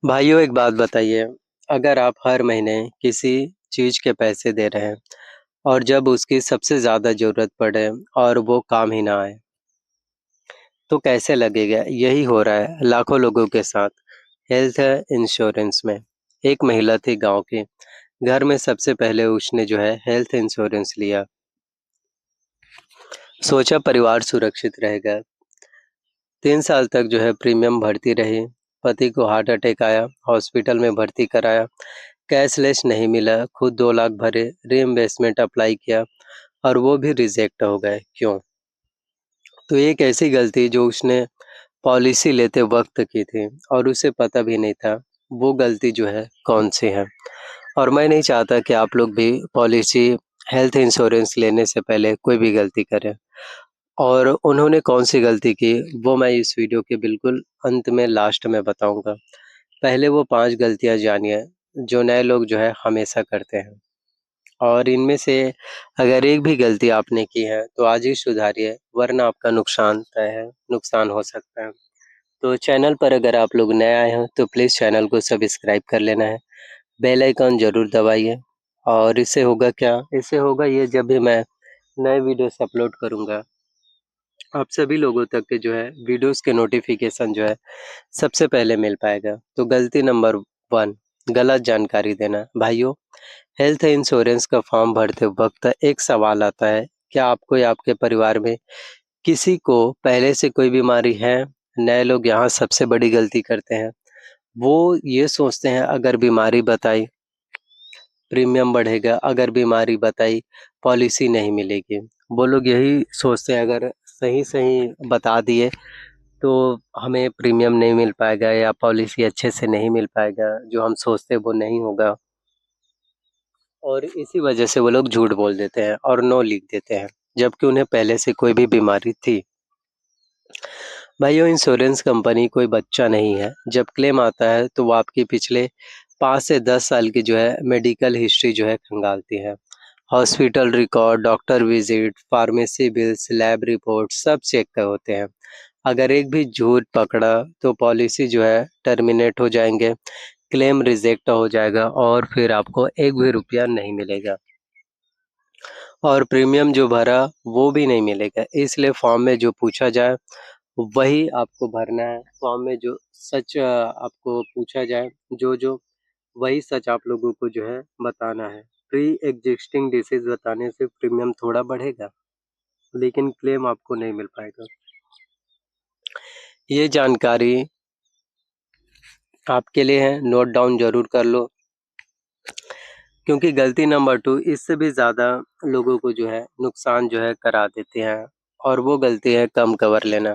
भाइयों एक बात बताइए, अगर आप हर महीने किसी चीज़ के पैसे दे रहे हैं और जब उसकी सबसे ज़्यादा ज़रूरत पड़े और वो काम ही ना आए, तो कैसे लगेगा? यही हो रहा है लाखों लोगों के साथ। हेल्थ इंश्योरेंस में एक महिला थी गाँव की, घर में सबसे पहले उसने जो है हेल्थ इंश्योरेंस लिया। सोचा परिवार सुरक्षित रहेगा। 3 साल तक जो है प्रीमियम भरती रही। पति को हार्ट अटैक आया, हॉस्पिटल में भर्ती कराया। कैशलेस नहीं मिला, खुद 2 लाख भरे, रीइंबर्समेंट अप्लाई किया और वो भी रिजेक्ट हो गए। क्यों? तो एक ऐसी गलती जो उसने पॉलिसी लेते वक़्त की थी और उसे पता भी नहीं था, वो गलती जो है कौन-सी है। और मैं नहीं चाहता कि आप लोग भी पॉलिसी हेल्थ इंश्योरेंस लेने से पहले कोई भी गलती करें। और उन्होंने कौन-सी गलती की, वो मैं इस वीडियो के बिल्कुल अंत में लास्ट में बताऊँगा। पहले वो 5 गलतियाँ जानिए, जो नए लोग जो है हमेशा करते हैं। और इनमें से अगर एक भी गलती आपने की है, तो आज ही सुधारिए, वरना आपका नुकसान तय है, नुकसान हो सकता है। तो चैनल पर अगर आप लोग नए आए हैं, तो प्लीज़ चैनल को सब्सक्राइब कर लेना है, बेल आइकन ज़रूर दबाइए। और इससे होगा क्या? इससे होगा ये जब भी मैं नए वीडियोस अपलोड करूँगा, आप सभी लोगों तक के जो है वीडियोस के नोटिफ़िकेशन जो है सबसे पहले मिल पाएगा। तो गलती नंबर 1 गलत जानकारी देना। भाइयों, हेल्थ इंश्योरेंस का फॉर्म भरते वक़्त एक सवाल आता है, क्या आपको या आपके परिवार में किसी को पहले से कोई बीमारी है? नए लोग यहाँ सबसे बड़ी गलती करते हैं। वो ये सोचते हैं अगर बीमारी बताई, प्रीमियम बढ़ेगा, अगर बीमारी बताई, पॉलिसी नहीं मिलेगी। वो लोग यही सोचते हैं अगर सही-सही बता दिए तो हमें प्रीमियम नहीं मिल पाएगा या पॉलिसी अच्छे से नहीं मिल पाएगा, जो हम सोचते हैं वो नहीं होगा। और इसी वजह से वो लोग झूठ बोल देते हैं और नो लिख देते हैं, जबकि उन्हें पहले से कोई भी बीमारी थी। भाइयों, इंश्योरेंस कंपनी कोई बच्चा नहीं है। जब क्लेम आता है तो वो आपकी पिछले 5 से 10 साल की जो है मेडिकल हिस्ट्री जो है खंगालती है। Hospital record, doctor visit, pharmacy bills, lab report सब चेक कर होते हैं। अगर एक भी झूठ पकड़ा तो पॉलिसी जो है टर्मिनेट हो जाएँगे, क्लेम रिजेक्ट हो जाएगा और फिर आपको एक भी रुपया नहीं मिलेगा। और प्रीमियम जो भरा वो भी नहीं मिलेगा। इसलिए फॉर्म में जो पूछा जाए वही आपको भरना है। फॉर्म में जो सच आपको पूछा जाए जो वही सच आप लोगों को जो है बताना है। प्री एक्जिस्टिंग डिसीज़ बताने से प्रीमियम थोड़ा बढ़ेगा, लेकिन क्लेम आपको नहीं मिल पाएगा। ये जानकारी आपके लिए है, नोट डाउन ज़रूर कर लो। क्योंकि गलती नंबर 2 इससे भी ज़्यादा लोगों को जो है नुकसान जो है करा देते हैं और वो गलती है कम कवर लेना।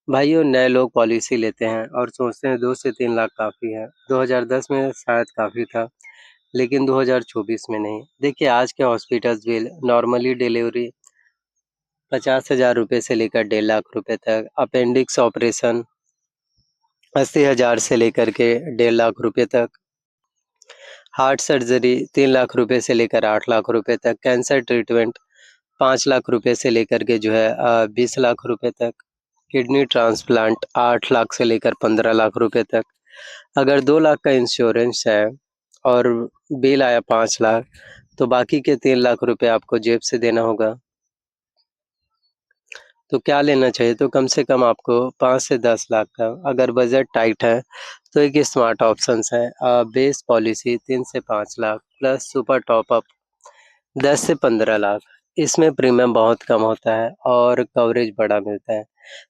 भाइयों, नए लोग पॉलिसी लेते हैं और सोचते हैं 2 से 3 लाख काफ़ी है। 2010 में शायद काफ़ी था, लेकिन 2024 में नहीं। देखिए आज के हॉस्पिटल्स बिल नॉर्मली डिलीवरी 50,000 रुपए से लेकर 1,50,000 रुपए तक, अपेंडिक्स ऑपरेशन 80,000 से लेकर के 1,50,000 रुपए तक, हार्ट सर्जरी 3 लाख रुपए से लेकर 8 लाख रुपए तक, कैंसर ट्रीटमेंट 5 लाख रुपए से लेकर के जो है 20 लाख रुपए तक, किडनी ट्रांसप्लांट 8 लाख से लेकर 15 लाख रुपए तक। अगर 2 लाख का इंश्योरेंस है और बिल आया 5 लाख, तो बाकी के 3 लाख रुपए आपको जेब से देना होगा। तो क्या लेना चाहिए? तो कम से कम आपको 5 से 10 लाख का, अगर बजट टाइट है, तो एक स्मार्ट ऑप्शंस है। बेस पॉलिसी 3 से 5 lakh plus super top up 10 से 15 लाख। इसमें प्रीमियम बहुत कम होता है और कवरेज बड़ा मिलता है।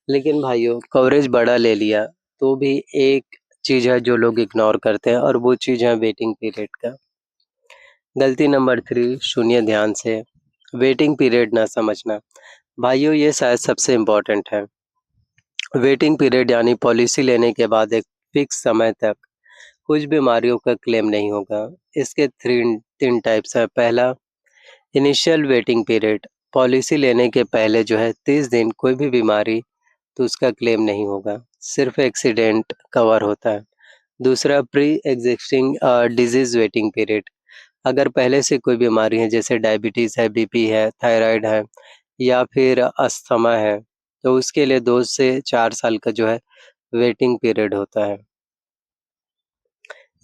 लेकिन भाइयों, कवरेज बड़ा ले लिया तो भी एक चीज़ है जो लोग इग्नोर करते हैं और वो चीज़ है वेटिंग पीरियड का। गलती नंबर 3 सुनिए ध्यान से, वेटिंग पीरियड ना समझना। भाइयों, ये शायद सबसे इम्पोर्टेंट है। वेटिंग पीरियड यानी पॉलिसी लेने के बाद एक फिक्स समय तक कुछ बीमारियों का क्लेम नहीं होगा। इसके 3 टाइप्स हैं। पहला, इनिशियल वेटिंग पीरियड, पॉलिसी लेने के पहले जो है 30 दिन कोई भी बीमारी तो उसका क्लेम नहीं होगा, सिर्फ एक्सीडेंट कवर होता है। दूसरा, pre existing disease waiting period, अगर पहले से कोई बीमारी है जैसे डायबिटीज़ है, बीपी है, थायराइड है या फिर अस्थमा है, तो उसके लिए 2 से 4 साल का जो है वेटिंग पीरियड होता है।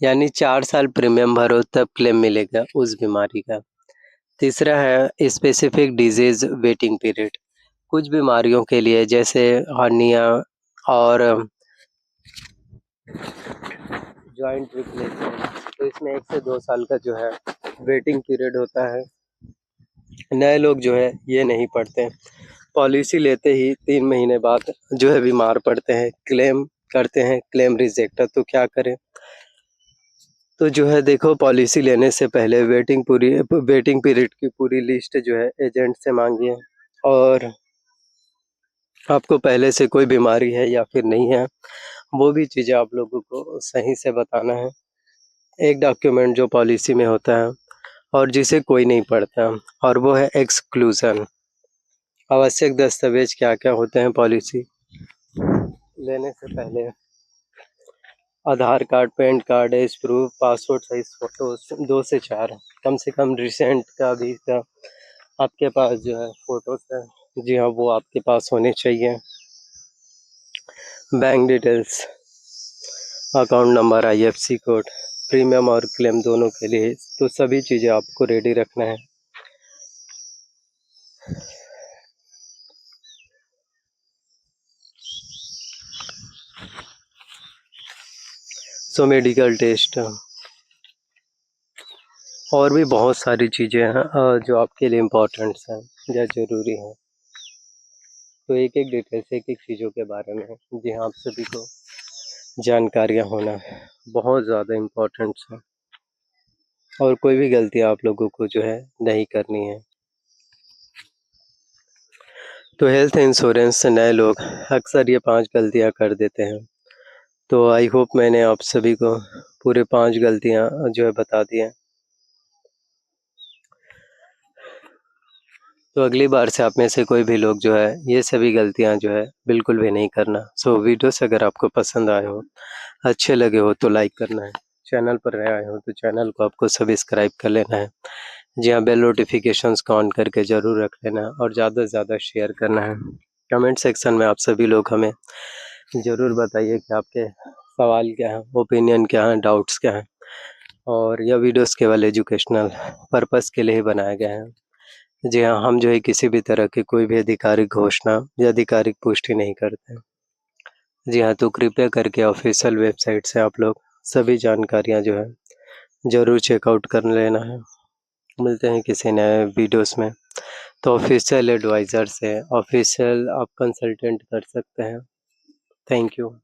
यानी 4 साल प्रीमियम भरो तब क्लेम मिलेगा उस बीमारी का। तीसरा है स्पेसिफिक डिजीज़ वेटिंग पीरियड। कुछ बीमारियों के लिए जैसे हर्निया और जॉइंट रिप्लेसमेंट, तो इसमें 1 से 2 साल का जो है वेटिंग पीरियड होता है। नए लोग जो है ये नहीं पढ़ते हैं। पॉलिसी लेते ही 3 महीने बाद जो है बीमार पड़ते हैं, क्लेम करते हैं, क्लेम रिजेक्ट है, तो क्या करें? तो जो है देखो, पॉलिसी लेने से पहले वेटिंग पीरियड की पूरी लिस्ट जो है एजेंट से मांगिए, और आपको पहले से कोई बीमारी है या फिर नहीं है, वो भी चीज़ें आप लोगों को सही से बताना है। एक डॉक्यूमेंट जो पॉलिसी में होता है और जिसे कोई नहीं पढ़ता, और वो है एक्सक्लूज़न। आवश्यक दस्तावेज क्या-क्या होते हैं पॉलिसी लेने से पहले? Aadhaar card, PAN card, age proof, passport size photos 2 से 4, कम से कम रिसेंट का भी का आपके पास जो है फ़ोटोज़ है, जी हाँ, वो आपके पास होने चाहिए। Bank details, account number, IFSC code, premium और क्लेम दोनों के लिए, तो सभी चीज़ें आपको रेडी रखना है। मेडिकल टेस्ट और भी बहुत सारी चीज़ें हैं जो आपके लिए इम्पोर्टेंट्स हैं या ज़रूरी हैं। तो एक-एक डिटेल्स, एक-एक चीज़ों के बारे में जी हाँ, आप सभी को जानकारियाँ होना बहुत ज़्यादा इम्पोर्टेंट्स है, और कोई भी गलती आप लोगों को जो है नहीं करनी है। तो हेल्थ इंश्योरेंस से नए लोग अक्सर ये 5 गलतियाँ कर देते हैं। तो आई होप मैंने आप सभी को पूरे 5 गलतियाँ जो है बता दी हैं। तो अगली बार से आप में से कोई भी लोग जो है ये सभी गलतियाँ जो है बिल्कुल भी नहीं करना। वीडियोस अगर आपको पसंद आए हो, अच्छे लगे हो, तो लाइक करना है। चैनल पर नए आए हो तो चैनल को आपको सब्सक्राइब कर लेना है। जी हाँ, बेल नोटिफिकेशंस को ऑन करके ज़रूर रख लेना है, और ज़्यादा से ज़्यादा शेयर करना है। कमेंट सेक्शन में आप सभी लोग हमें ज़रूर बताइए कि आपके सवाल क्या हैं, ओपिनियन क्या हैं, डाउट्स क्या हैं, और यह वीडियोस केवल एजुकेशनल पर्पस के लिए ही बनाया गया है। जी हाँ, हम जो है किसी भी तरह की कोई भी आधिकारिक घोषणा या आधिकारिक पुष्टि नहीं करते। जी हाँ, तो कृपया करके ऑफ़िशियल वेबसाइट से आप लोग सभी जानकारियाँ जो है ज़रूर चेकआउट कर लेना है। मिलते हैं किसी नए वीडियोस में। तो ऑफ़िशियल एडवाइज़र से ऑफ़िशियल आप कंसल्टेंट कर सकते हैं। Thank you.